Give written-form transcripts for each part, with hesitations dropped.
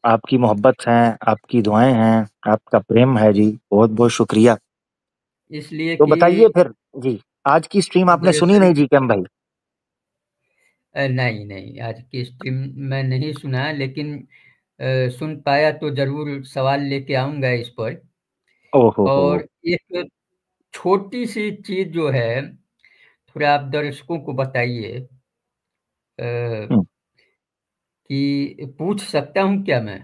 आपकी मोहब्बत है, आपकी दुआएँ हैं, आपका प्रेम है जी, बहुत-बहुत शुक्रिया। इसलिए तो कि बताइए फिर जी, आज की स्ट्रीम आपने सुनी दरअसल नहीं जीकेएम भाई? नहीं नहीं, आज की स्ट्रीम मैं नहीं सुना, लेकिन सुन पाया तो जरूर सवाल लेके आऊंगा इस पर। ओह हो! और एक छोटी सी चीज जो है, थोड़ा आप दर्शकों को बताइए हुँ। कि पूछ सकता हूँ क्या मैं?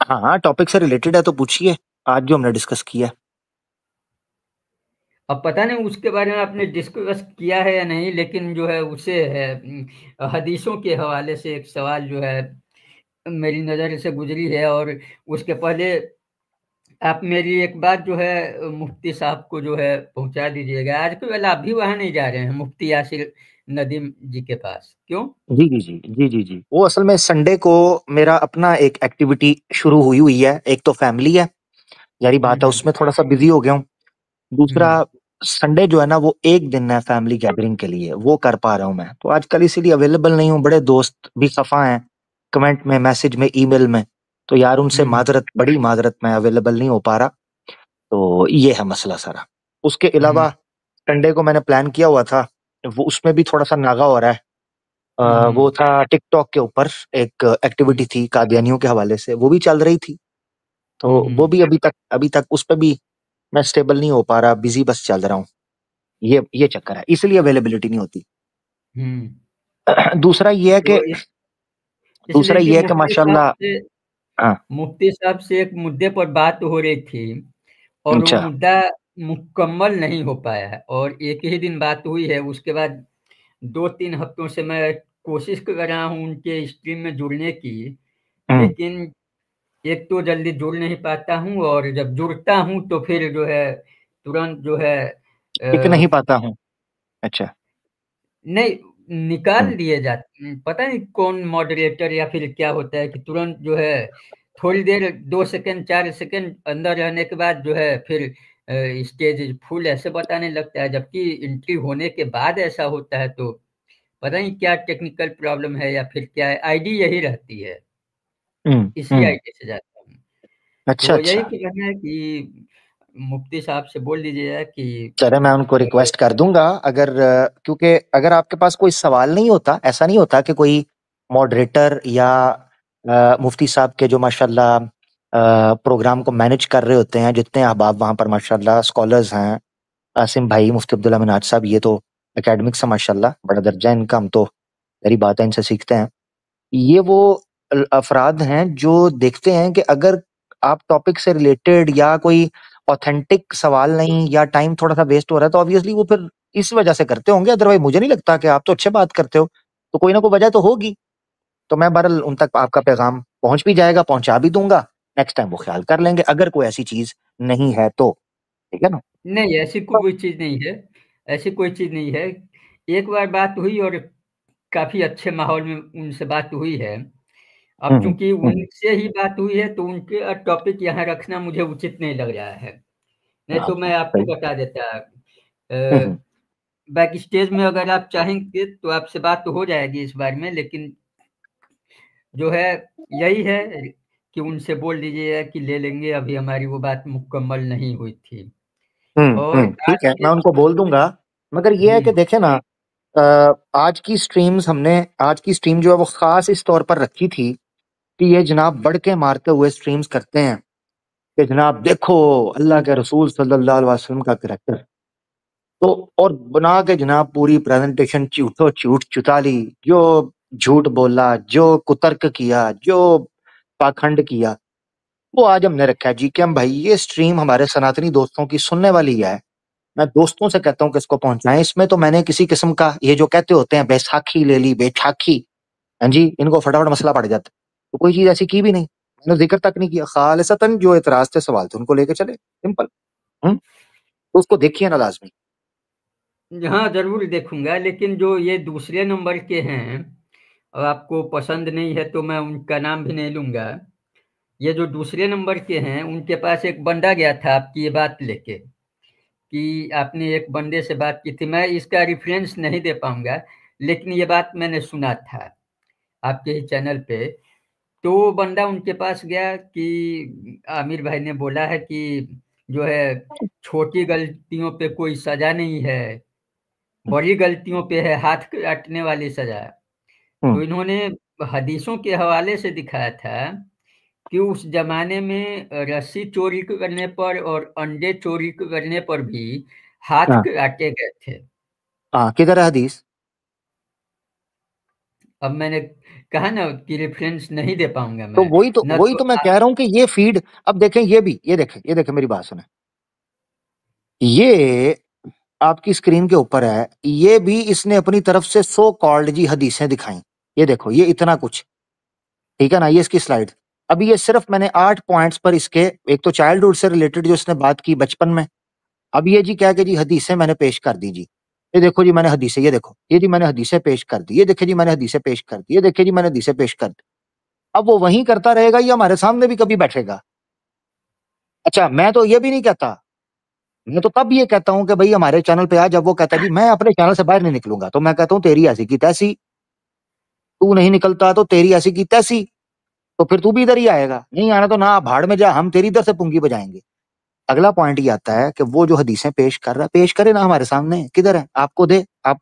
हाँ, हाँ, टॉपिक से रिलेटेड है तो पूछिए, आज जो हमने डिस्कस किया है। अब पता नहीं उसके बारे में आपने डिस्कस किया है या नहीं, लेकिन जो है उसे है हदीसों के हवाले से एक सवाल जो है मेरी नज़र से गुजरी है। और उसके पहले आप मेरी एक बात जो है मुफ्ती साहब को जो है पहुंचा दीजिएगा। आज के वेला आप भी वहां नहीं जा रहे हैं, मुफ्ती यासिर नदीम जी के पास, क्यों? जी, जी, जी। जी, जी, जी। वो असल में संडे को मेरा अपना एक एक्टिविटी शुरू हुई हुई है। एक तो फैमिली है, ज़ाहिर बात है हम्म। उसमें थोड़ा-सा बिज़ी हो गया हूँ। दूसरा हम्म। संडे जो है ना वो एक दिन है फैमिली गैदरिंग के लिए, वो कर पा रहा हूँ मैं। तो आजकल इसीलिए अवेलेबल नहीं हूँ, बड़े दोस्त भी खफ़ा हैं, कमेंट में, मैसेज में, ईमेल में। तो यार उनसे हम्म। माज़रत बड़ी माज़रत मैं अवेलेबल नहीं हो पा रहा। तो ये है मसला सारा। उसके हम्म। अलावा संडे को मैंने प्लान किया हुआ था, वो उसमें भी थोड़ा-सा नागा हो रहा है। वो हम्म। था टिकटॉक के ऊपर एक हम्म। एक्टिविटी थी कादियानियों के हवाले से, वो भी चल रही थी। तो वो हम्म। भी अभी तक उस पे भी मैं स्टेबल नहीं हो पा रहा, बिज़ी बस चल रहा हूँ। ये चक्कर है, इसलिए अवेलेबिलिटी नहीं होती। हम्म। दूसरा ये है कि तो इसलिए कि माशाल्लाह। हाँ, मुफ्ती साहब से एक मुद्दे पर बात हो रही थी, और वो अच्छा। मुद्दा मुकम्मल नहीं हो पाया है। और एक ही दिन बात हुई है, उसके बाद 2-3 हफ्तों से मैं कोशिश कर रहा हूँ उनके स्ट्रीम में जुड़ने की, हुँ, लेकिन एक तो जल्दी जुड़ नहीं पाता हूँ, और जब जुड़ता हूँ तो फिर जो है तुरंत जो है टिक नहीं अ, पाता हूँ। अच्छा। नहीं, निकाल हुँ, दिए जाते, पता नहीं कौन मॉडरेटर या फिर क्या होता है कि तुरंत जो है थोड़ी देर 2 सेकंड 4 सेकंड अंदर रहने के बाद जो है फिर स्टेज फुल ऐसे बताने लगता है, जबकि एंट्री होने के बाद ऐसा होता है। तो पता नहीं क्या टेक्निकल प्रॉब्लम है या फिर क्या है, आईडी यही रहती है, हुँ, इसी हुँ। आईडी से जाता हूँ। अच्छा, तो यही अच्छा। कहना है कि मुफ्ती साहब से बोल दीजिएगा कि चले मैं उनको रिक्वेस्ट कर दूँगा अगर क्योंकि अगर आपके पास कोई सवाल नहीं होता, ऐसा नहीं होता कि कोई मॉडरेटर या मुफ्ती साहब के जो माशाल्लाह प्रोग्राम को मैनेज कर रहे होते हैं, जितने अहबाब वहाँ पर माशाल्लाह स्कॉलर्स हैं, आसिम भाई, मुफ्ती अब्दुल्ला मिनाज साहब, ये तो एकेडमिक्स हैं माशाल्लाह, बड़ा दर्जा है इनका, हम तो ज़ाहिर बात है इनसे सीखते हैं। ये वो अफ़राद हैं जो देखते हैं कि अगर आप टॉपिक से रिलेटेड या कोई ऑथेंटिक सवाल नहीं या टाइम थोड़ा-सा वेस्ट हो रहा है, तो ऑब्वियसली वो फिर इस वजह से करते होंगे, अदरवाइज़ मुझे नहीं लगता कि आप तो अच्छे बात करते हो, तो कोई ना कोई वजह तो होगी। तो मैं बहरहाल उन तक आपका पैगाम पहुँच भी जाएगा, पहुँचा भी दूँगा, नेक्स्ट टाइम वो ख्याल कर लेंगे, अगर कोई ऐसी चीज़ नहीं है तो, ठीक है ना? नहीं, ऐसी कोई चीज नहीं है, ऐसी कोई चीज नहीं है। एक बार बात हुई और काफी अच्छे माहौल में उनसे बात हुई है। अब हुँ, हुँ, चूंकि हुँ, उनसे ही बात हुई है तो उनके टॉपिक यहाँ रखना मुझे उचित नहीं लग रहा है। नहीं हाँ, तो मैं आपको सही। बता देता। हुँ, हुँ, बैक स्टेज में अगर आप चाहेंगे तो आपसे बात तो हो जाएगी इस बारे में, लेकिन जो है यही है कि उनसे बोल दीजिएगा कि ले लेंगे, अभी हमारी वो बात मुकम्मल नहीं हुई थी। हुँ, और हुँ, ठीक आज है, के मैं उनको बोल दूँगा, मगर ये है जी। कि देखें ना आज की स्ट्रीम जो है वो ख़ास इस तौर पर रखी थी कि ये जनाब बढ़ के मारते हुए स्ट्रीम्स करते हैं कि जनाब देखो अल्लाह के रसूल सल्लल्लाहु अलैहि वसल्लम का करैक्टर। तो और बना के जनाब पूरी प्रेज़ेंटेशन झूठो झूठ चुता ली, जो झूठ बोला, जो कुतर्क किया, जो पाखंड किया, वो आज हमने रखा है जी कि हम भाई ये स्ट्रीम हमारे सनातनी दोस्तों की सुनने वाली है। मैं दोस्तों से कहता हूँ कि इसको पहुँचाएँ, इसमें तो मैंने किसी किस्म का ये जो कहते होते हैं बैसाखी ले ली, बेछाखी, हाँ जी, इनको फटाफट मसला पड़ जाता है। तो कोई चीज़ ऐसी की भी नहीं। मैंने ज़िक्र तक नहीं किया, खालिसतन जो एतराज़ थे, सवाल थे, उनको लेके चले, सिंपल। हुँ? तो उसको देखिए ना लाज़मी। हाँ, जरूर देखूंगा, लेकिन जो ये दूसरे नंबर के हैं और आपको पसंद नहीं है तो मैं उनका नाम भी नहीं लूंगा। ये जो दूसरे नंबर के हैं उनके पास एक बंदा गया था आपकी ये बात लेके कि आपने एक बंदे से बात की थी। मैं इसका रेफरेंस नहीं दे पाऊंगा, लेकिन ये बात मैंने सुना था आपके ही चैनल पे। तो वो बंदा उनके पास गया कि आमिर भाई ने बोला है कि जो है छोटी गलतियों पे कोई सजा नहीं है, बड़ी गलतियों पे है हाथ काटने वाली सजा। हम्म। तो इन्होंने हदीसों के हवाले से दिखाया था कि उस जमाने में रस्सी चोरी करने पर और अंडे चोरी करने पर भी हाथ हाँ काटे गए थे। हाँ, किधर है हदीस? अब मैंने कहा ना कि रेफरेंस नहीं दे पाऊंगा तो मैं। वही तो न वही तो तो मैं कह रहा हूं कि ये फीड, अब देखें, ये भी, ये देखें मेरी बात सुने, ये आपकी स्क्रीन के ऊपर है, ये भी इसने अपनी तरफ से सो कॉल्ड जी हदीसें दिखाई। ये देखो, ये इतना कुछ, ठीक है ना, ये इसकी स्लाइड। अभी ये सिर्फ मैंने 8 पॉइंट्स पर इसके, एक तो चाइल्डहुड से रिलेटेड जो इसने बात की बचपन में, अब ये जी क्या कि जी हदीसें मैंने पेश कर दी जी, ये देखो जी मैंने हदीसें, ये देखो, ये जी मैंने हदीसें पेश कर दी, ये देखे जी मैंने हदीसें पेश कर दी, ये देखे जी मैंने हदीसें पेश कर दी। अब वो वहीं करता रहेगा, ये हमारे सामने भी कभी बैठेगा? अच्छा, मैं तो ये भी नहीं कहता, मैं तो तब ये कहता हूं कि भाई हमारे चैनल पे आ, जब वो कहता है जी मैं अपने चैनल से बाहर नहीं निकलूंगा, तो मैं कहता हूं तेरी ऐसी की तैसी, तू नहीं निकलता तो तेरी ऐसी की तैसी, तो फिर तू भी इधर ही आएगा, नहीं आना तो ना भाड़ में जा, हम तेरी इधर से पुंगी बजाएंगे। अगला पॉइंट ये आता है कि वो जो हदीसें पेश कर रहा है, पेश करे ना हमारे सामने, किधर है, आपको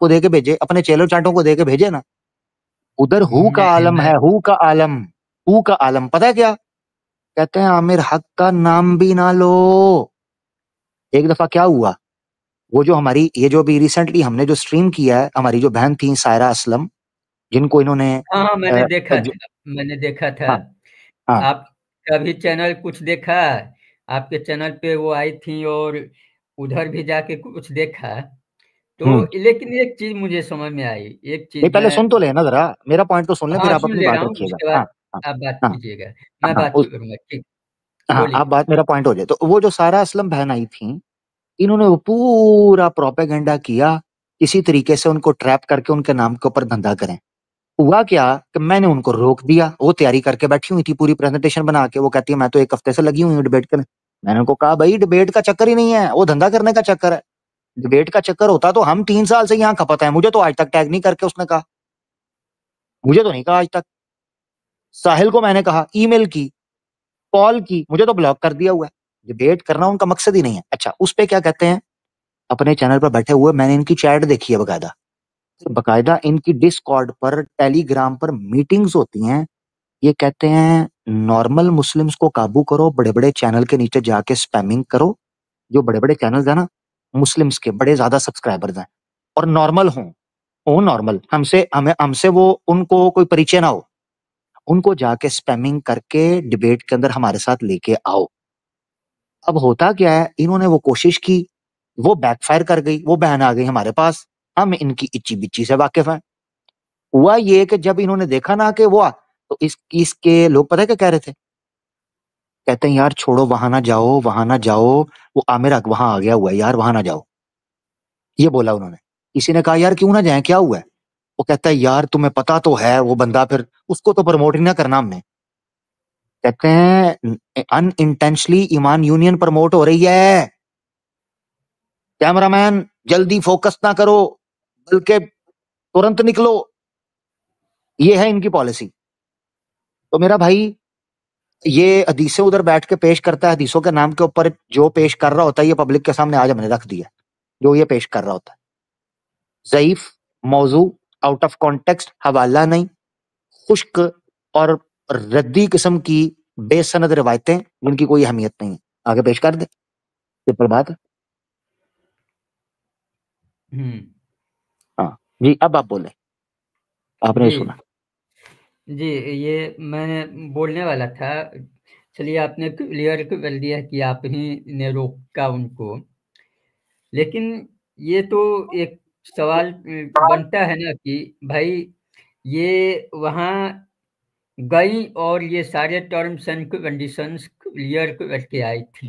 दे के भेजे, अपने चेलो चाटों को दे के भेजे ना। उधर हु का नहीं आलम मैं है, हु का आलम, हु का आलम, पता है क्या कहते हैं? आमिर हक का नाम भी ना लो। एक दफा क्या हुआ, वो जो हमारी, ये जो अभी रिसेंटली हमने जो स्ट्रीम किया है, हमारी जो बहन थी सायरा असलम, जिनको इन्होंने हाँ हाँ, अ, मैंने देखा ज, था, मैंने देखा था। हाँ हाँ। आपका भी चैनल कुछ देखा, आपके चैनल पे वो आई थी और उधर भी जाके कुछ देखा। तो हम्म। लेकिन एक चीज मुझे समझ में आई, एक नहीं, चीज पहले मैं। सुन तो लेना जरा, मेरा पॉइंट तो सुन ले, फिर हाँ, आप सुन अपनी ले रहा बात हूँ, रखिएगा। उसके हाँ बाद हाँ आप बात हाँ कीजिएगा, मैं हाँ, बात करूंगा, ठीक? हाँ, आप बोलिए। बात, मेरा पॉइंट हो जाए, तो वो जो सारा असलम बहन आई थी, इन्होंने वो पूरा प्रोपेगेंडा किया, किसी तरीके से उनको ट्रैप करके उनके नाम के ऊपर धंधा करें। हुआ क्या कि मैंने उनको रोक दिया, वो तैयारी करके बैठी हुई थी पूरी प्रेजेंटेशन बना के, वो कहती है मैं तो 1 हफ्ते से लगी हुई हूँ डिबेट करने। मैंने उनको कहा भाई डिबेट का चक्कर ही नहीं है, वो धंधा करने का चक्कर है। डिबेट का चक्कर होता तो हम 3 साल से यहाँ खपत है, मुझे तो आज तक टैग नहीं करके उसने कहा, मुझे तो नहीं कहा आज तक। साहिल को मैंने कहा, ईमेल की, कॉल की, मुझे तो ब्लॉक कर दिया हुआ है। डिबेट करना उनका मकसद ही नहीं है। अच्छा, उस पे क्या कहते हैं, अपने चैनल पर बैठे हुए मैंने इनकी चैट देखी है बकायदा, बकायदा इनकी डिस्कॉर्ड पर, टेलीग्राम पर मीटिंग्स होती हैं। ये कहते हैं नॉर्मल मुस्लिम्स को काबू करो, बड़े बड़े चैनल के नीचे जाके स्पैमिंग करो, जो बड़े बड़े चैनल है ना, मुस्लिम्स के बड़े ज्यादा सब्सक्राइबर्स हैं, और नॉर्मल हो नॉर्मल, हमसे वो, उनको कोई परिचय ना हो, उनको जाके स्पैमिंग करके डिबेट के अंदर हमारे साथ लेके आओ। अब होता क्या है, इन्होंने वो कोशिश की, वो बैकफायर कर गई, वो बहन आ गई हमारे पास, हम इनकी इच्ची बिच्ची से वाकिफ हैं। हुआ ये कि जब इन्होंने देखा ना कि वो तो इसके लोग पता है क्या कह रहे थे, कहते हैं यार छोड़ो, वहां ना जाओ, वहां ना जाओ, वो आमिर हक वहां आ गया हुआ है यार, वहां ना जाओ, ये बोला उन्होंने। किसी ने कहा यार क्यों ना जाए, क्या हुआ है? वो कहता है यार तुम्हें पता तो है वो बंदा, फिर उसको तो प्रमोट ही ना करना हमने। कहते हैं अनइंटेंशनली ईमान यूनियन प्रमोट हो रही है, कैमरामैन जल्दी फोकस ना करो, बल्कि तुरंत निकलो, ये है इनकी पॉलिसी। तो मेरा भाई, ये हदीसें उधर बैठ के पेश करता है, हदीसों के नाम के ऊपर जो पेश कर रहा होता है, ये पब्लिक के सामने आज हमने रख दिया, जो ये पेश कर रहा होता है ज़ईफ, मौजू, आउट ऑफ कॉन्टेक्स्ट, हवाला नहीं, खुश्क और रद्दी किस्म की बेसनद रिवायतें, जिनकी कोई अहमियत नहीं है, आगे पेश कर दे, सिंपल बात है। हम्म। हाँ जी, अब आप बोले, आपने जी सुना। जी, ये मैंने बोलने वाला था। चलिए, आपने क्लियर कर दिया कि आप ही ने रोका उनको। लेकिन ये तो एक सवाल बनता है ना कि भाई, ये वहाँ गई और ये सारे टर्म्स एंड कंडीशंस क्लियर करके आई थी।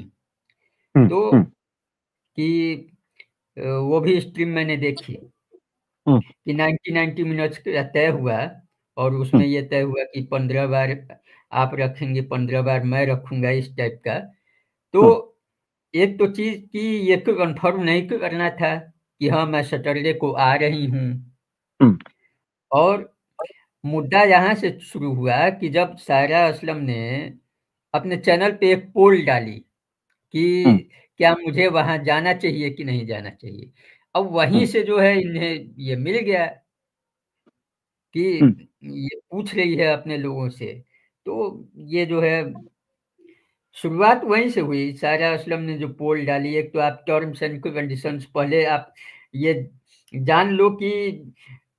हम्म तो हम्म कि वो भी स्ट्रीम मैंने देखी हम्म कि 90 मिनट्स का तय हुआ, और उसमें हम्म ये तय हुआ कि 15 बार आप रखेंगे, 15 बार मैं रखूंगा, इस टाइप का। तो हम्म एक तो चीज कि ये तो कंफर्म नहीं करना था कि हाँ मैं सैटरडे को आ रही हूँ। हम्म और मुद्दा यहाँ से शुरू हुआ कि जब सायरा असलम ने अपने चैनल पे एक पोल डाली हम्म। कि क्या मुझे वहां जाना चाहिए कि नहीं जाना चाहिए। अब वहीं हम्म। से जो है इन्हें ये मिल गया कि हम्म। ये पूछ रही है अपने लोगों से। तो ये जो है शुरुआत वहीं से हुई। सारा असलम ने जो पोल डाली, एक तो आप टर्म्स एंड कंडीशंस पहले आप ये जान लो कि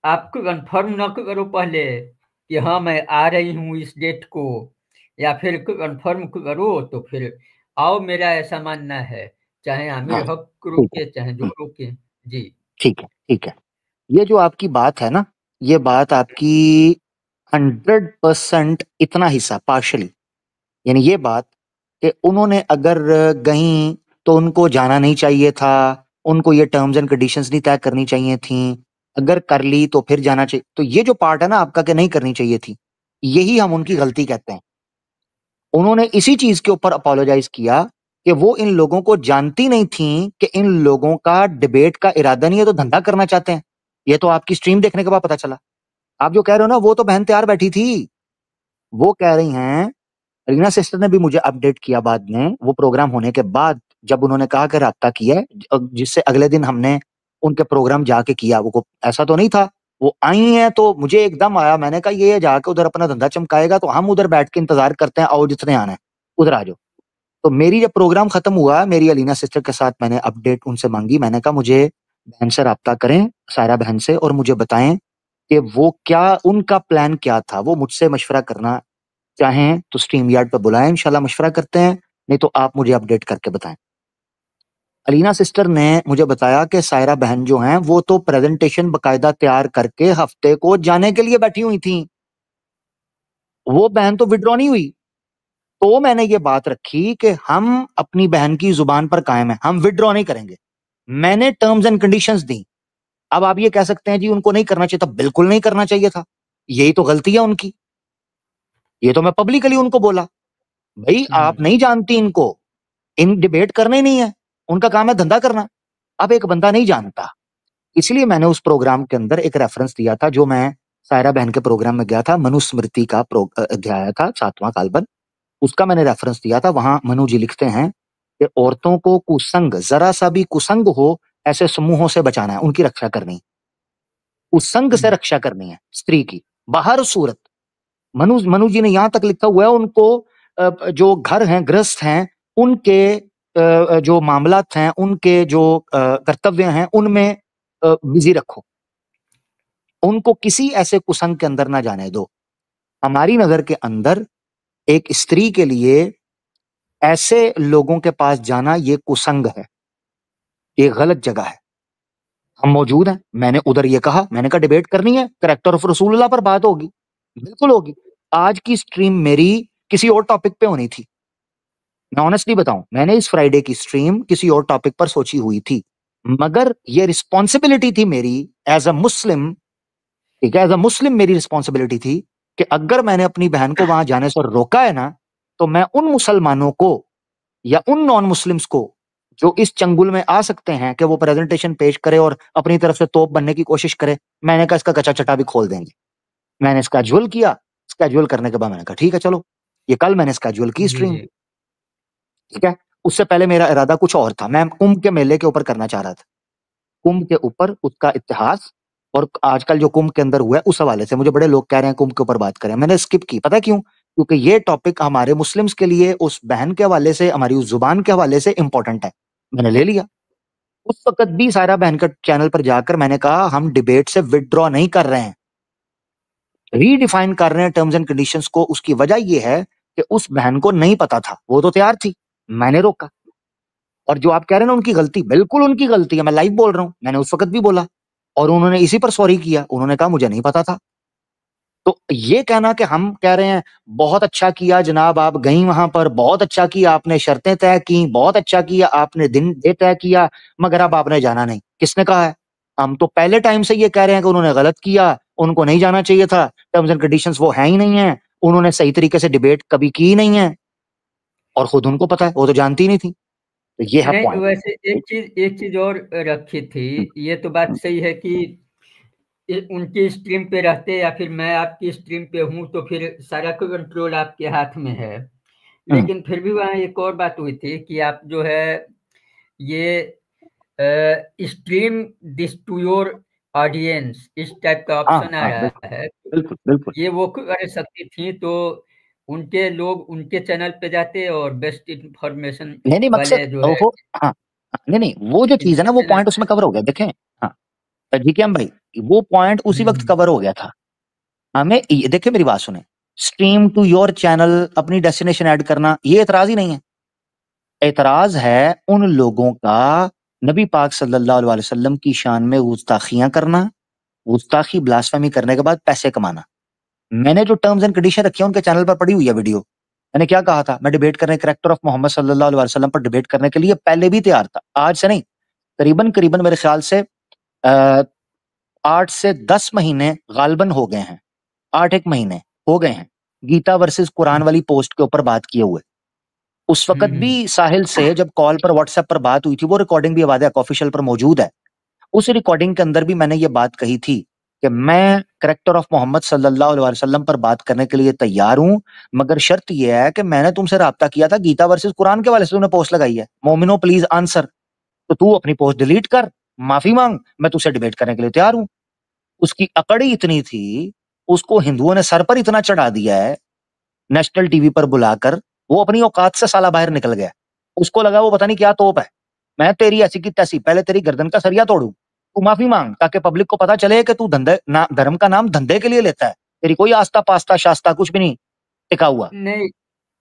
आपको कंफर्म न करो पहले कि हाँ मैं आ रही हूँ इस डेट को, या फिर कंफर्म करो तो फिर आओ, मेरा ऐसा मानना है, चाहे हाँ, आमिर हक ठीक है। रोके चाहे जो रोके। जी। ठीक है, ठीक है। ये जो आपकी बात है ना, ये बात आपकी 100% इतना हिस्सा पार्शली, यानी ये बात कि उन्होंने अगर गईं तो उनको जाना नहीं चाहिए था, उनको ये टर्म्स एंड कंडीशंस नहीं तय करनी चाहिए थी, अगर कर ली तो फिर जाना चाहिए, तो ये जो पार्ट है ना आपका कि नहीं करनी चाहिए थी, यही हम उनकी गलती कहते हैं। उन्होंने इसी चीज के ऊपर अपोलोजाइज किया कि वो इन लोगों को जानती नहीं थी कि इन लोगों का डिबेट का इरादा नहीं है, तो धंधा करना चाहते हैं। ये तो आपकी स्ट्रीम देखने के बाद पता चला। आप जो कह रहे हो ना, वो तो बहन तैयार बैठी थी। वो कह रही हैं, रीना सिस्टर ने भी मुझे अपडेट किया बाद में, वो प्रोग्राम होने के बाद, जब उन्होंने कहा कि राब्ता किया है, जिससे अगले दिन हमने उनके प्रोग्राम जाके किया, वो ऐसा तो नहीं था। वो आई हैं तो मुझे एकदम आया, मैंने कहा ये जाके उधर अपना धंधा चमकाएगा तो हम उधर बैठ के इंतजार करते हैं, आओ जितने आना है उधर आ जाओ। तो मेरी जब प्रोग्राम खत्म हुआ, मेरी अलीना सिस्टर के साथ मैंने अपडेट उनसे मांगी, मैंने कहा मुझे बहन से राब्ता करें, सायरा बहन से, और मुझे बताएं कि वो क्या, उनका प्लान क्या था। वो मुझसे मशवरा करना चाहें तो स्ट्रीम यार्ड पे बुलाएं, इंशाल्लाह मशवरा करते हैं, नहीं तो आप मुझे अपडेट करके बताएं। अलीना सिस्टर ने मुझे बताया कि सायरा बहन जो हैं वो तो प्रेजेंटेशन बकायदा तैयार करके हफ्ते को जाने के लिए बैठी हुई थी, वो बहन तो विड्रॉ नहीं हुई। तो मैंने ये बात रखी कि हम अपनी बहन की जुबान पर कायम है, हम विड्रॉ नहीं करेंगे। मैंने टर्म्स एंड कंडीशंस दी। अब आप ये कह सकते हैं जी उनको नहीं करना चाहिए था, बिल्कुल नहीं करना चाहिए था, यही तो गलती है उनकी। ये तो मैं पब्लिकली उनको बोला, भाई आप हम्म। नहीं जानती इनको, इन डिबेट करना ही नहीं है, उनका काम है धंधा करना। अब एक बंदा नहीं जानता, इसलिए मैंने उस प्रोग्राम के अंदर एक रेफरेंस दिया था, जो मैं सायरा बहन के प्रोग्राम में गया था, मनुस्मृति का अध्याय था, 7वां कालबन, उसका मैंने रेफरेंस दिया था। वहां मनु जी लिखते हैं कि औरतों को कुसंग, जरा सा भी कुसंग हो, ऐसे समूहों से बचाना है, उनकी रक्षा करनी, कुसंग से हम्म। रक्षा करनी है स्त्री की, बाहर सूरत। मनु मनु जी ने यहां तक लिखा हुआ है, उनको जो घर हैं, गृहस्थ हैं, उनके जो मामलात हैं, उनके जो कर्तव्य हैं, उनमें बिजी रखो, उनको किसी ऐसे कुसंग के अंदर ना जाने दो। हमारी नजर के अंदर एक स्त्री के लिए ऐसे लोगों के पास जाना ये कुसंग है, ये गलत जगह है। हम मौजूद हैं, मैंने उधर ये कहा, मैंने कहा डिबेट करनी है, करेक्टर ऑफ रसूलुल्लाह पर बात होगी, बिल्कुल होगी। आज की स्ट्रीम मेरी किसी और टॉपिक पे होनी थी, मैं ऑनेस्टली बताऊं, मैंने इस फ्राइडे की स्ट्रीम किसी और टॉपिक पर सोची हुई थी, मगर ये रिस्पॉन्सिबिलिटी थी मेरी एज अ मुस्लिम, ठीक है, एज अ मुस्लिम मेरी रिस्पॉन्सिबिलिटी थी कि अगर मैंने अपनी बहन को वहां जाने से रोका है ना, तो मैं उन मुसलमानों को या उन नॉन मुस्लिम्स को जो इस चंगुल में आ सकते हैं कि वो प्रेजेंटेशन पेश करे और अपनी तरफ से तोप बनने की कोशिश करे, मैंने कहा इसका कच्चा चटा भी खोल देंगे। मैंने स्केड्यूल किया, स्केड्यूल करने के बाद मैंने कहा ठीक है चलो, ये कल मैंने स्केड्यूल की जी स्ट्रीम, जी। ठीक है। उससे पहले मेरा इरादा कुछ और था, मैं कुंभ के मेले के ऊपर करना चाह रहा था, कुंभ के ऊपर, उसका इतिहास, और आजकल जो कुंभ के अंदर हुआ है उस हवाले से। मुझे बड़े लोग कह रहे हैं कुंभ के ऊपर बात करें, मैंने स्किप की, पता क्यों? क्योंकि ये टॉपिक हमारे मुस्लिम्स के लिए उस बहन के हवाले से, हमारी उस जुबान के हवाले से इंपॉर्टेंट है, मैंने ले लिया। उस वक्त भी सायरा बहन का चैनल पर जाकर मैंने कहा हम डिबेट से विदड्रॉ नहीं कर रहे हैं, रीडिफाइन कर रहे हैं टर्म्स एंड कंडीशंस को। उसकी वजह यह है कि उस बहन को नहीं पता था, वो तो तैयार थी, मैंने रोका। और जो आप कह रहे हैं ना उनकी गलती, बिल्कुल उनकी गलती है, मैं लाइव बोल रहा हूं, मैंने उस वक्त भी बोला, और उन्होंने इसी पर सॉरी किया, उन्होंने कहा मुझे नहीं पता था। तो ये कहना कि हम कह रहे हैं बहुत अच्छा किया जनाब, आप गई वहां पर, बहुत अच्छा किया, आपने शर्तें तय की, बहुत अच्छा किया, आपने दिन डे तय किया, मगर अब आपने जाना नहीं, किसने कहा है? हम तो पहले टाइम से ये कह रहे हैं कि उन्होंने गलत किया, उनको नहीं जाना चाहिए था, टर्म्स एंड कंडीशंस वो है ही नहीं है, उन्होंने सही तरीके से डिबेट कभी की ही नहीं है, और खुद उनको पता है, वो तो जानती नहीं थी। तो ये है नहीं, पॉइंट। वैसे एक चीज और रखी थी। ये तो बात सही है कि उनकी स्ट्रीम पे रहते या फिर मैं आपकी स्ट्रीम पे हूँ तो फिर सारा कंट्रोल आपके हाथ में है। हम्म। लेकिन फिर भी वहाँ एक और बात हुई थी कि आप जो है ये stream this to your audience इस टाइप का हाँ ऑप्शन आ हाँ, रहा बिल्कुल है। बिल्कुल बिल्कुल। ये वो कर सकती थी तो उनके लोग उनके चैनल पे जाते और बेस्ट इंफॉर्मेशन नहीं नहीं, मकसद वाले जो है वो, हाँ हाँ, नहीं नहीं, वो जो चीज है इनके ना, वो चैनल पॉइंट पे उसमें कवर हो गया, देखें। हाँ, जी के हम भाई, वो पॉइंट उसी वक्त हम्म कवर हो गया था। हमें देखिए, मेरी बात सुने, स्ट्रीम टू योर चैनल, अपनी डेस्टिनेशन ऐड करना, ये एतराज ही नहीं है। एतराज है उन लोगों का नबी पाक सल्लल्लाहु अलैहि वसल्लम की शान में गुस्ताखियां करना, गुस्ताखी ब्लास्फेमी करने के बाद पैसे कमाना। मैंने जो टर्म्स एंड कंडीशन रखी है उनके चैनल पर पड़ी हुई है वीडियो। मैंने क्या कहा था, मैं डिबेट करने, कैरेक्टर ऑफ मोहम्मद सल्लल्लाहु अलैहि वसल्लम पर डिबेट करने के लिए पहले भी तैयार था, आज से नहीं। करीबन करीबन मेरे ख्याल से 8 से 10 महीने गालबन हो गए हैं, 8 एक महीने हो गए हैं गीता वर्सेस कुरान वाली पोस्ट के ऊपर बात किए हुए। उस वक्त भी हम्म साहिल से जब कॉल पर व्हाट्सएप पर बात हुई थी, वो रिकॉर्डिंग भी आवाज ऑफिशियल पर मौजूद है। उस रिकॉर्डिंग के अंदर भी मैंने ये बात कही थी कि मैं करेक्टर ऑफ मोहम्मद सल्लल्लाहु अलैहि वसल्लम पर बात करने के लिए तैयार हूं, मगर शर्त यह है कि मैंने तुमसे राब्ता किया था गीता वर्सेस कुरान के वाले से, तुमने पोस्ट लगाई है, मोमिनो प्लीज आंसर। तो तू अपनी पोस्ट डिलीट कर, माफी मांग, मैं तुझसे डिबेट करने के लिए तैयार हूं। उसकी अकड़ ही इतनी थी, उसको हिंदुओं ने सर पर इतना चढ़ा दिया है, नेशनल टीवी पर बुलाकर, वो अपनी औकात से साला बाहर निकल गया। उसको लगा वो पता नहीं क्या तोप है, मैं तेरी ऐसी की तैसी पहले तेरी गर्दन का सरिया तोड़ू। तू माफी मांग ताकि पब्लिक को पता चले कि तू धंधे ना, धर्म का नाम धंधे के लिए लेता है, तेरी कोई आस्था पास्ता शास्ता कुछ भी नहीं टिका हुआ, नहीं,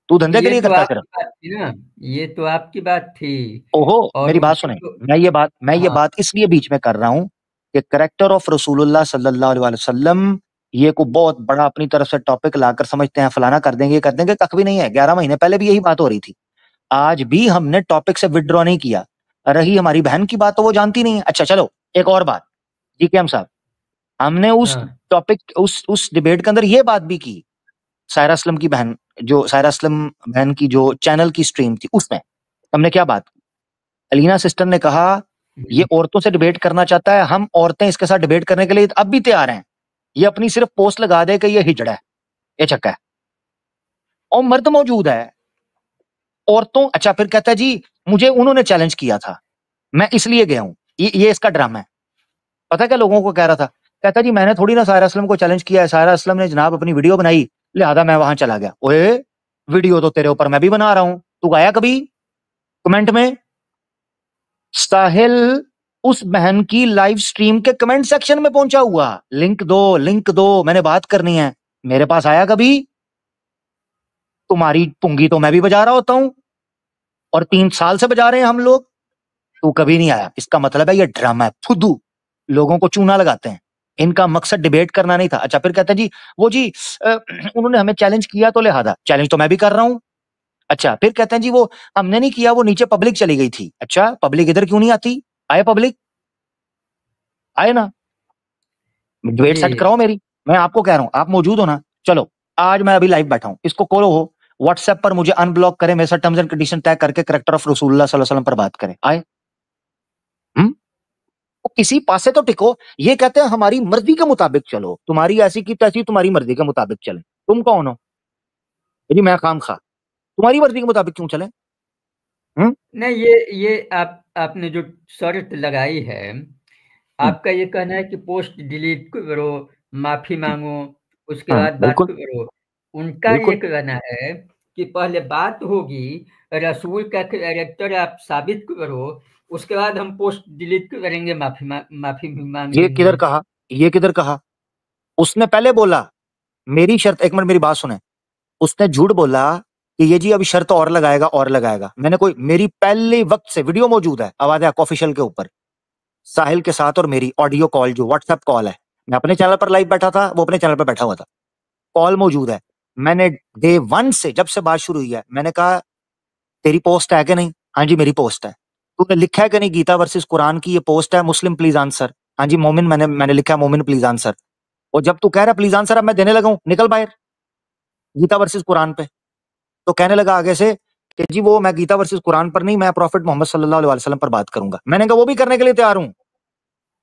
तू धंधे के ये लिए तो करता है सिर्फ। आपकी बात थी ना, ये तो आपकी बात थी। ओहो, और मेरी बात उनके सुने, जो मैं ये हाँ बात इसलिए बीच में कर रहा हूं कि करेक्टर ऑफ रसूलुल्लाह सल्लल्लाहु अलैहि वसल्लम, ये को बहुत बड़ा अपनी तरफ से टॉपिक लाकर समझते हैं, फलाना कर देंगे, ये कर देंगे, कख भी नहीं है। 11 महीने पहले भी यही बात हो रही थी, आज भी हमने टॉपिक से विड्रॉ नहीं किया। रही हमारी बहन की बात, तो वो जानती नहीं है। अच्छा चलो, एक और बात, जी के हम साहब, हमने उस हाँ टॉपिक, उस डिबेट के अंदर ये बात भी की, सायरा असलम की बहन, जो सायरा असलम बहन की जो चैनल की स्ट्रीम थी, उसमें हमने क्या बात की। अलीना सिस्टर ने कहा ये हम्म, औरतों से डिबेट करना चाहता है, हम औरतें इसके साथ डिबेट करने के लिए अब भी तैयार हैं, ये अपनी सिर्फ पोस्ट लगा दे कि ये हिजड़ा है, ये चक्का है, और मर्द मौजूद है, औरतों। अच्छा, फिर कहता है जी मुझे उन्होंने चैलेंज किया था, मैं इसलिए गया हूं, ये इसका ड्रामा है। पता है क्या लोगों को कह रहा था, कहता जी मैंने थोड़ी ना सायरा असलम को चैलेंज किया है, सायरा असलम ने जनाब अपनी वीडियो बनाई, लिहाजा मैं वहां चला गया। ओए, वीडियो तो तेरे ऊपर मैं भी बना रहा हूं, तू गाया कभी कमेंट में? साहिल उस बहन की लाइव स्ट्रीम के कमेंट सेक्शन में पहुंचा हुआ, लिंक दो, लिंक दो, मैंने बात करनी है। मेरे पास आया कभी? तुम्हारी पुंगी तो मैं भी बजा रहा होता हूं, और 3 साल से बजा रहे हैं हम लोग, तू कभी नहीं आया। इसका मतलब है ये ड्रामा है, फुद्दू, लोगों को चूना लगाते हैं, इनका मकसद डिबेट करना नहीं था। अच्छा, फिर कहते हैं जी वो जी उन्होंने हमें चैलेंज किया तो लिहाजा चैलेंज तो मैं भी कर रहा हूं। अच्छा, फिर कहते हैं जी वो हमने नहीं किया, वो नीचे पब्लिक चली गई थी। अच्छा, पब्लिक इधर क्यों नहीं आती? आए पब्लिक, आए ना, डिबेट जी सेट कराओ मेरी, मैं आपको कह रहा हूं, आप मौजूद हो ना? चलो, आज मैं अभी लाइव बैठा हूं, इसको कॉलो हो, व्हाट्सएप पर मुझे अनब्लॉक करें, मेरे साथ टर्म्स एंड कंडीशन तय करके करेक्टर ऑफ रसूलुल्लाह सल्लल्लाहु अलैहि वसल्लम पर बात करें, आए। हम्म, तो किसी पासे तो टिको। ये कहते हैं हमारी मर्जी के मुताबिक चलो, तुम्हारी ऐसी की तैसी, तुम्हारी मर्जी के मुताबिक चले। तुम कौन हो जी? मैं खाम खा तुम्हारी मर्जी के मुताबिक क्यों चले? हम्म। नहीं, ये आपने जो शर्त लगाई है, हम्म। आपका ये कहना है कि पोस्ट डिलीट करो, माफी मांगो, उसके बाद बात बिल्कुल करो। उनका ये बिल्कुल। कहना है कि पहले बात होगी, रसूल का कैरेक्टर आप साबित करो, उसके बाद हम पोस्ट डिलीट करेंगे, माफी भी मांग ये लेंगे। किधर कहा, ये किधर कहा? उसने पहले बोला मेरी शर्त, एक मिनट मेरी बात सुने, उसने झूठ बोला कि ये जी अभी शर्त और लगाएगा और लगाएगा। मैंने कोई, मेरी पहले वक्त से वीडियो मौजूद है, आवाज है ऑफिशियल के ऊपर, साहिल के साथ और मेरी ऑडियो कॉल, जो व्हाट्सएप कॉल है, मैं अपने चैनल पर लाइव बैठा था, वो अपने चैनल पर बैठा हुआ था, कॉल मौजूद है। मैंने डे वन से, जब से बात शुरू हुई है, मैंने कहा तेरी पोस्ट है कि नहीं? हाँ जी मेरी पोस्ट है। तूने लिखा है कि नहीं गीता वर्सेस कुरान की ये पोस्ट है, मुस्लिम प्लीज आंसर? हाँ जी मोमिन, मैंने लिखा है मोमिन प्लीज आंसर। और जब तू कह रहा प्लीज आंसर, अब मैं देने लगा हूं, निकल बाहर गीता वर्सेस कुरान पे। तो कहने लगा आगे से कि जी वो मैं गीता वर्सेस कुरान पर नहीं, मैं प्रॉफिट मोहम्मद सल्लल्लाहु अलैहि वसल्लम पर बात करूंगा। मैंने कहा वो भी करने के लिए तैयार हूं,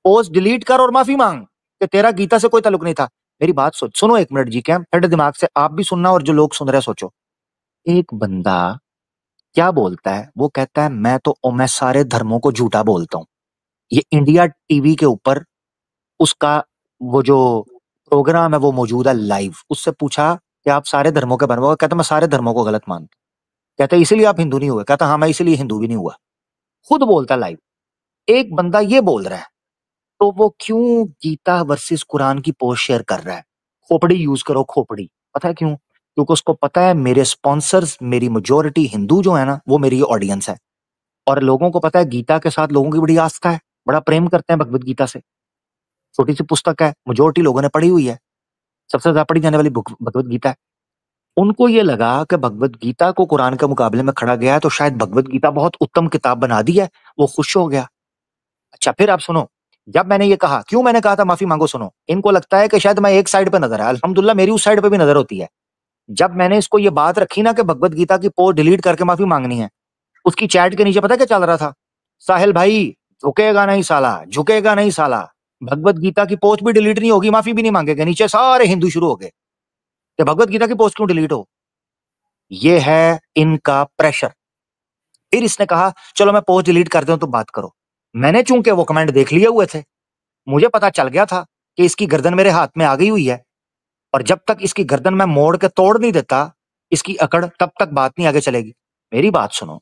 पोस्ट डिलीट कर और माफी मांग। कि तेरा गीता से कोई ताल्लुक नहीं था। मेरी बात सुनो 1 मिनट जी, क्या ठंडे दिमाग से आप भी सुनना और जो लोग सुन रहे हैं सोचो। एक बंदा क्या बोलता है, वो कहता है मैं सारे धर्मों को झूठा बोलता हूँ। ये इंडिया टीवी के ऊपर उसका वो जो प्रोग्राम है वो मौजूद है लाइव। उससे पूछा कि आप सारे धर्मों के बने हो, कहता मैं सारे धर्मों को गलत मानता हूं। कहता इसीलिए आप हिंदू नहीं हुए, कहता हाँ मैं इसीलिए हिंदू भी नहीं हुआ। खुद बोलता लाइव। एक बंदा ये बोल रहा है, तो वो क्यों गीता वर्सेस कुरान की पोस्ट शेयर कर रहा है? खोपड़ी यूज करो, खोपड़ी। पता है क्यों? क्योंकि उसको पता है मेरे स्पॉन्सर्स, मेरी मेजोरिटी हिंदू जो है ना, वो मेरी ऑडियंस है। और लोगों को पता है गीता के साथ लोगों की बड़ी आस्था है, बड़ा प्रेम करते हैं भगवत गीता से। छोटी सी पुस्तक है, मेजोरिटी लोगों ने पढ़ी हुई है, सबसे ज्यादा पढ़ी जाने वाली भगवत गीता है। उनको ये लगा कि भगवत गीता को कुरान के मुकाबले में खड़ा गया है तो शायद भगवत गीता बहुत उत्तम किताब बना दी है। वो खुश हो गया। अच्छा फिर आप सुनो, जब मैंने ये कहा, क्यों मैंने कहा था माफी मांगो, सुनो। इनको लगता है कि शायद मैं एक साइड पे नजर है, अल्हम्दुलिल्लाह मेरी उस साइड पे भी नजर होती है। जब मैंने इसको ये बात रखी ना कि भगवत गीता की पोस्ट डिलीट करके माफी मांगनी है, उसकी चैट के नीचे पता है क्या चल रहा था? साहिल भाई, झुकेगा नहीं साला, झुकेगा नहीं साला। भगवत गीता की पोस्ट भी डिलीट नहीं होगी, माफी भी नहीं मांगेगा। नीचे सारे हिंदू शुरू हो गए कि भगवत गीता की पोस्ट क्यों डिलीट हो। ये है इनका प्रेशर। फिर इसने कहा चलो मैं पोस्ट डिलीट कर दूं तो बात करो। मैंने चूंकि वो कमेंट देख लिए हुए थे, मुझे पता चल गया था कि इसकी गर्दन मेरे हाथ में आ गई हुई है, और जब तक इसकी गर्दन मैं मोड़ के तोड़ नहीं देता इसकी अकड़, तब तक बात नहीं आगे चलेगी। मेरी बात सुनो।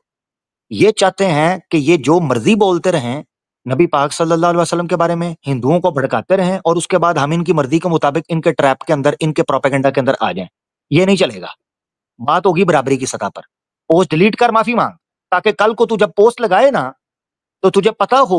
ये चाहते हैं कि ये जो मर्जी बोलते रहें नबी पाक सल्लल्लाहु अलैहि वसल्लम के बारे में, हिंदुओं को भड़काते रहें, और उसके बाद हम इनकी मर्जी के मुताबिक इनके ट्रैप के अंदर, इनके प्रोपेगेंडा के अंदर आ जाएं। ये नहीं चलेगा। बात होगी बराबरी की सतह पर। पोस्ट डिलीट कर, माफी मांग, ताकि कल को तू जब पोस्ट लगाए ना तो तुझे पता हो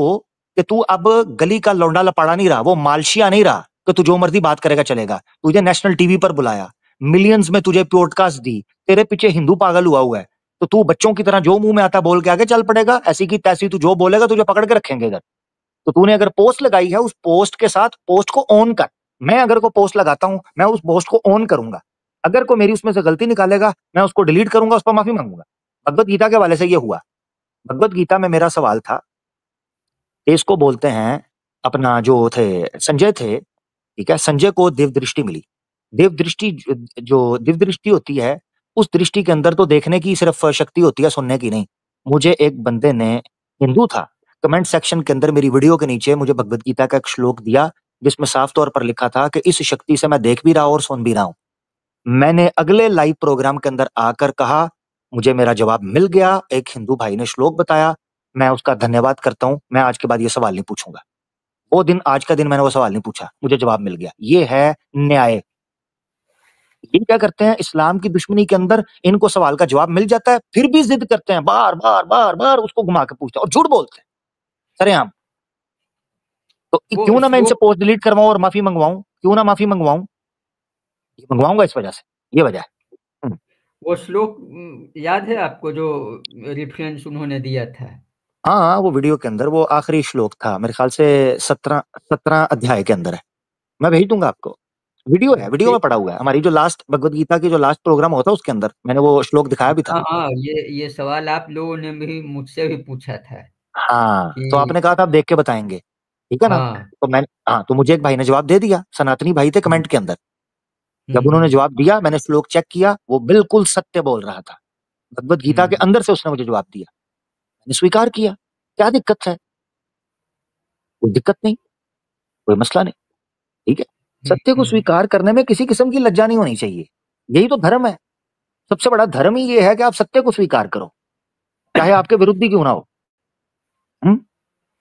कि तू अब गली का लौंडा लपाड़ा नहीं रहा, वो मालशिया नहीं रहा कि तू जो मर्जी बात करेगा चलेगा। तुझे नेशनल टीवी पर बुलाया, मिलियंस में तुझे पॉडकास्ट दी, तेरे पीछे हिंदू पागल हुआ है, तो तू बच्चों की तरह जो मुंह में आता बोल के आगे चल पड़ेगा। ऐसी की तैसी तू जो बोलेगा तुझे पकड़ के रखेंगे इधर। तो तूने अगर पोस्ट लगाई है, उस पोस्ट के साथ पोस्ट को ऑन कर। मैं अगर को पोस्ट लगाता हूं, मैं उस पोस्ट को ऑन करूंगा। अगर को मेरी उसमें से गलती निकालेगा, मैं उसको डिलीट करूंगा, उस पर माफी मांगूंगा। भगवत गीता के हवाले से ये हुआ। भगवत गीता में मेरा सवाल था, इसको बोलते हैं अपना जो थे संजय थे, ठीक है, संजय को दिव्य दृष्टि मिली। दिव्य दृष्टि जो दिव्य दृष्टि होती है, उस दृष्टि के अंदर तो देखने की सिर्फ शक्ति होती है, सुनने की नहीं। मुझे एक बंदे ने, हिंदू था, कमेंट सेक्शन के अंदर मेरी वीडियो के नीचे मुझे भगवत गीता का एक श्लोक दिया, जिसमें साफ तौर पर लिखा था कि इस शक्ति से मैं देख भी रहा हूं और सुन भी रहा हूं। मैंने अगले लाइव प्रोग्राम के अंदर आकर कहा, मुझे मेरा जवाब मिल गया, एक हिंदू भाई ने श्लोक बताया, मैं उसका धन्यवाद करता हूं, मैं आज के बाद ये सवाल नहीं पूछूंगा। वो दिन आज का दिन मैंने वो सवाल नहीं पूछा, मुझे जवाब मिल गया। ये है न्याय। ये क्या करते हैं इस्लाम की दुश्मनी के अंदर, इनको सवाल का जवाब मिल जाता है, फिर भी जिद करते हैं, बार बार बार बार उसको घुमा के पूछते हैं और झूठ बोलते हैं सरेआम। तो वो क्यों ना मैं इनसे श्लोक पोस्ट डिलीट करवाऊं और माफी मंगवाऊं, क्यों ना माफी मंगवाऊं? ये मंगवाऊंगा इस वजह से, ये वजह है। हम्म। वो श्लोक याद है आपको जो रेफरेंस उन्होंने दिया था? हाँ हाँ, वो वीडियो के अंदर वो आखिरी श्लोक था, मेरे ख्याल से 17 अध्याय के अंदर है। मैं भेज दूंगा आपको, वीडियो है, वीडियो में ठीक। पड़ा हुआ है। हमारी जो लास्ट भगवत गीता की जो लास्ट प्रोग्राम होता है उसके अंदर मैंने वो श्लोक दिखाया भी था। हाँ हाँ, ये सवाल आप लोगों ने भी मुझसे भी पूछा था हाँ, तो कि आपने कहा था आप देख के बताएंगे, ठीक है ना? हाँ। तो मैं, हाँ, तो मुझे एक भाई ने जवाब दे दिया, सनातनी भाई थे हम्म कमेंट के अंदर। जब उन्होंने हम्म जवाब दिया, मैंने श्लोक चेक किया, वो बिल्कुल सत्य बोल रहा था। भगवत गीता के हम्म अंदर से उसने मुझे जवाब दिया, मैंने स्वीकार किया। क्या दिक्कत है? कोई दिक्कत नहीं, कोई मसला नहीं, ठीक है। सत्य को हम्म। स्वीकार करने में किसी किस्म की लज्जा नहीं होनी चाहिए। यही तो धर्म है। सबसे बड़ा धर्म ही ये है कि आप सत्य को स्वीकार करो, चाहे आपके विरुद्ध ही क्यों ना हो। हम्म?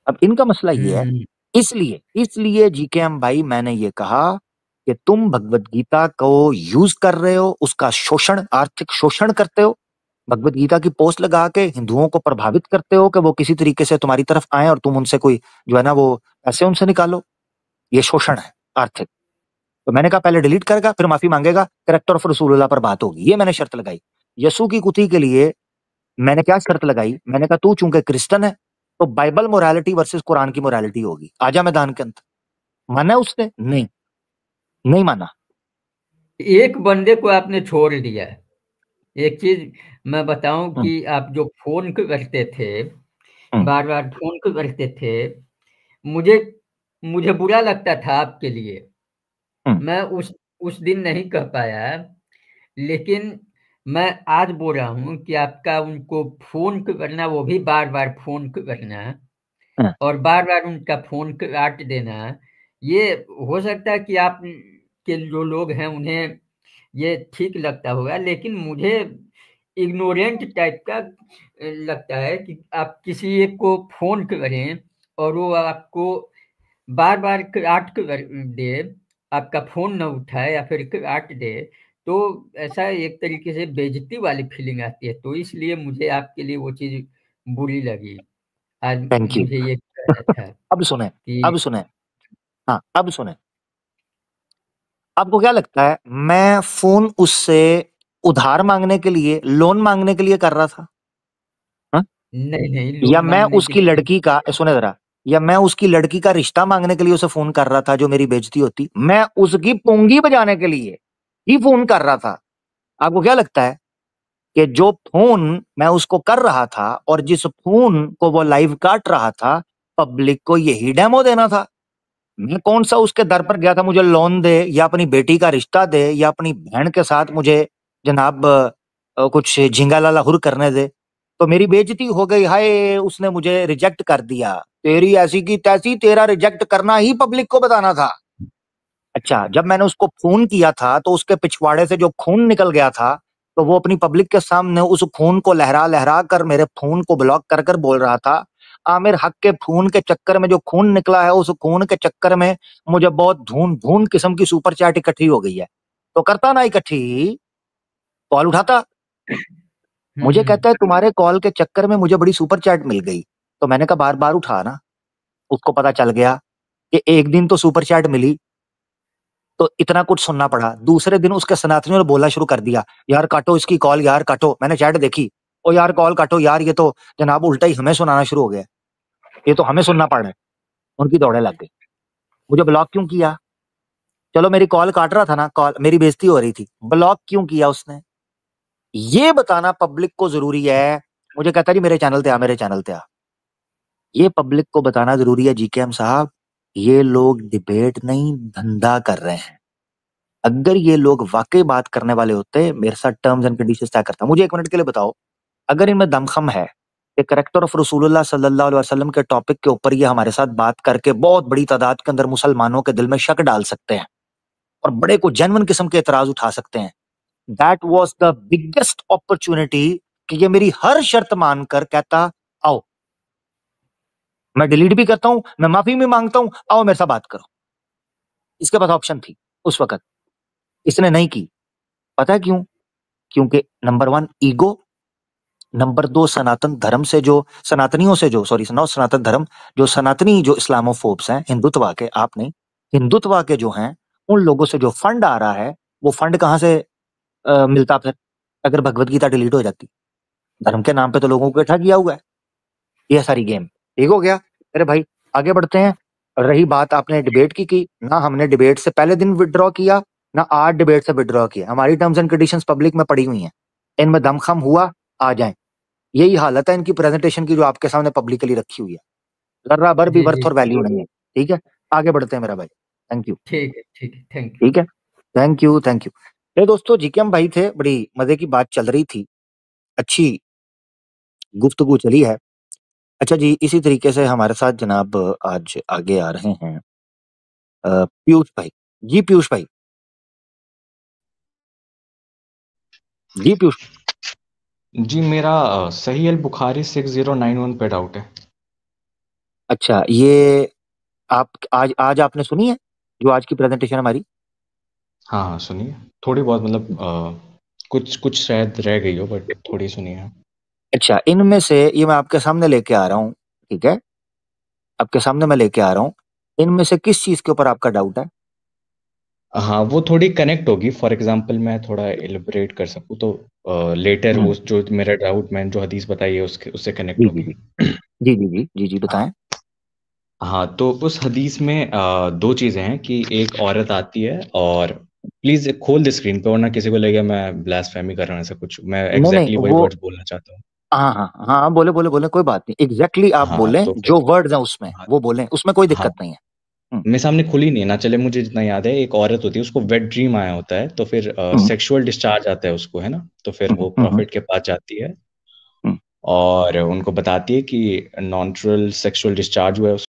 अब इनका मसला ये है। हम्म इसलिए इसलिए जीकेएम भाई, मैंने ये कहा कि तुम भगवत गीता को यूज कर रहे हो, उसका शोषण, आर्थिक शोषण करते हो, भगवत गीता की पोस्ट लगा के हिंदुओं को प्रभावित करते हो कि वो किसी तरीके से तुम्हारी तरफ आए और तुम उनसे कोई जो है ना वो पैसे उनसे निकालो। ये शोषण है आर्थिक। तो मैंने कहा पहले डिलीट करेगा फिर माफी मांगेगा, करेक्टर ऑफ रसूलुल्लाह पर बात होगी। ये मैंने शर्त लगाई। यसु की कुती के लिए मैंने क्या शर्त लगाई, मैंने कहा तू चूंकि क्रिश्चियन है तो बाइबल मोरालिटी वर्सेस कुरान की मोरालिटी होगी, आजा मैदान के अंदर। माना उसने? नहीं, नहीं माना। एक बंदे को आपने छोड़ दिया। एक चीज मैं बताऊं हम्म, कि आप जो फोन करते थे, हम्म, बार बार फोन करते थे, मुझे मुझे बुरा लगता था आपके लिए। हम्म। मैं उस दिन नहीं कह पाया, लेकिन मैं आज बोल रहा हूँ कि आपका उनको फोन करना, वो भी बार बार फोन करना, हम्म। और बार बार उनका फोन काट देना, ये हो सकता है कि आप के जो लोग हैं उन्हें ये ठीक लगता होगा, लेकिन मुझे इग्नोरेंट टाइप का लगता है कि आप किसी एक को फोन करें और वो आपको बार बार काट कर दे, आपका फोन न उठाए या फिर काट दे, तो ऐसा एक तरीके से बेइज्जती वाली फीलिंग आती है। तो इसलिए मुझे आपके लिए वो चीज बुरी लगी। आज थैंक यू। मुझे ये कहना था अब सुने, कि अब सुने, हाँ अब सुने। आपको क्या लगता है मैं फोन उससे उधार मांगने के लिए, लोन मांगने के लिए कर रहा था? हाँ? नहीं नहीं, या लोन मैं मांगने के उसकी लिए लड़की का, सुने जरा, या मैं उसकी लड़की का रिश्ता मांगने के लिए उसे फोन कर रहा था जो मेरी बेइज्जती होती? मैं उसकी पोंगी बजाने के लिए ही फोन कर रहा था। आपको क्या लगता है कि जो फोन मैं उसको कर रहा था और जिस फोन को वो लाइव काट रहा था, पब्लिक को यही डेमो देना था? मैं कौन सा उसके दर पर गया था मुझे लोन दे, या अपनी बेटी का रिश्ता दे, या अपनी बहन के साथ मुझे जनाब कुछ झिंगा लाला हुर करने दे? तो मेरी बेइज्जती हो गई, हाय उसने मुझे रिजेक्ट कर दिया, तेरी ऐसी की तैसी, तेरा रिजेक्ट करना ही पब्लिक को बताना था। अच्छा, जब मैंने उसको खून किया था तो उसके पिछवाड़े से जो खून निकल गया था, तो वो अपनी पब्लिक के सामने उस खून को लहरा लहरा कर मेरे फोन को ब्लॉक कर कर बोल रहा था, आमिर हक के खून के चक्कर में जो खून निकला है, उस खून के चक्कर में मुझे बहुत धून धून किस्म की सुपर चैट इकट्ठी हो गई है। तो करता ना इकट्ठी, कॉल उठाता। मुझे कहता है हम्म। तुम्हारे कॉल के चक्कर में मुझे बड़ी सुपर चैट मिल गई। तो मैंने कहा बार बार उठा ना। उसको पता चल गया कि एक दिन तो सुपर चैट मिली, तो इतना कुछ सुनना पड़ा। दूसरे दिन उसके सनातनियों ने बोलना शुरू कर दिया, यार काटो इसकी कॉल, यार काटो। मैंने चैट देखी, ओ यार कॉल काटो यार, ये तो जनाब उल्टा ही हमें सुनाना शुरू हो गया, ये तो हमें सुनना पड़ रहा है। उनकी दौड़े लग गई। मुझे ब्लॉक क्यों किया? चलो मेरी कॉल काट रहा था ना, कॉल मेरी बेइज्जती हो रही थी, ब्लॉक क्यों किया उसने? ये बताना पब्लिक को जरूरी है। मुझे कहता जी मेरे चैनल पे आ, मेरे चैनल पे आ। ये पब्लिक को बताना जरूरी है जीकेएम साहब, ये लोग डिबेट नहीं धंधा कर रहे हैं। अगर ये लोग वाकई बात करने वाले होते, मेरे साथ टर्म्स एंड कंडीशंस तय करता। मुझे 1 मिनट के लिए बताओ, अगर इनमें दमखम है कि करेक्टर ऑफ रसूलुल्लाह सल्लल्लाहु अलैहि वसल्लम के टॉपिक के ऊपर ये हमारे साथ बात करके बहुत बड़ी तादाद के अंदर मुसलमानों के दिल में शक डाल सकते हैं और बड़े को जेन्युइन किस्म के एतराज उठा सकते हैं, that was the biggest opportunity कि ये मेरी हर शर्त मानकर कहता, आओ मैं डिलीट भी करता हूं, मैं माफी भी मांगता हूं, आओ मेरे साथ बात करो। इसके पास ऑप्शन थी उस वक्त, इसने नहीं की। पता है क्यों? क्योंकि नंबर 1 ईगो, नंबर 2 सनातन धर्म से जो, सनातनियों से जो, सॉरी नॉट सनातन धर्म, जो सनातनी जो इस्लामोफोब्स हैं, हिंदुत्वा के, आप नहीं, हिंदुत्वा के जो हैं, उन लोगों से जो फंड आ रहा है, वो फंड कहां से मिलता फिर? अगर भगवत गीता डिलीट हो जाती, धर्म के नाम पे तो लोगों को इकट्ठा किया हुआ है। ये सारी गेम ठीक हो गया। अरे भाई आगे बढ़ते हैं। रही बात आपने डिबेट की ना, हमने डिबेट से पहले दिन विड्रॉ किया, ना आज डिबेट से विड्रॉ किया। हमारी टर्म्स एंड कंडीशंस पब्लिक में पड़ी हुई हैं, इनमें दमखम हुआ आ जाए। यही हालत है इनकी प्रेजेंटेशन की जो आपके सामने पब्लिकली रखी हुई है, जर्रा भर भी जी वर्थ जी, और वैल्यू नहीं है। ठीक है, आगे बढ़ते हैं मेरा भाई। Thank you. ठीक है, ठीक है, थैंक यू। ठीक है, थैंक यू थैंक यू। ये दोस्तों जीकेएम भाई थे, बड़ी मजे की बात चल रही थी, अच्छी गुफ्तगू चली है। अच्छा जी, इसी तरीके से हमारे साथ जनाब आज आगे आ रहे हैं पीयूष भाई। जी पीयूष भाई, जी पीयूष। जी मेरा सही अल बुखारी 6091 पे डाउट है। अच्छा, ये आप आज आज आपने सुनी है जो आज की प्रेजेंटेशन हमारी? हाँ हाँ सुनिए, थोड़ी बहुत मतलब कुछ कुछ शायद रह गई हो बट थोड़ी सुनिए। अच्छा, इनमें से ये मैं आपके सामने लेके आ रहा हूँ, ठीक है, आपके सामने मैं लेके आ रहा हूँ। इनमें से किस चीज के ऊपर आपका डाउट है? हाँ वो थोड़ी कनेक्ट होगी, फॉर एग्जांपल मैं थोड़ा एलिबरेट कर सकूँ तो लेटर हम्म। उस जो मेरा डाउट मैंने जो हदीस बताई है उसके उससे कनेक्ट जी जी होगी। जी, जी जी जी जी जी हाँ बताएं। हाँ, तो उस हदीस में दो चीज़ें हैं कि एक औरत आती है और प्लीज़ खोल दे स्क्रीन पे, वरना किसी को लगेगा मैं ब्लास्फेमी कर रहा हूँ, ऐसा कुछ मैं नहीं नहीं एग्जैक्टली वही वो, वर्ड्स बोलना चाहता हूँ। हाँ हाँ हाँ हाँ, बोले बोले बोले, कोई बात नहीं, एग्जैक्टली आप हाँ बोलें तो फिर जो वर्ड्स हैं उसमें हाँ वो बोलें, उसमें कोई हाँ दिक्कत नहीं है। मेरे सामने खुली नहीं है ना, चले मुझे जितना याद है, एक औरत होती है, उसको वेट ड्रीम आया होता है, तो फिर सेक्सुअल डिस्चार्ज आता है उसको, है ना, तो फिर वो प्रॉफिट के पास जाती है और उनको बताती है कि नॉन सेक्सुअल डिस्चार्ज हुआ है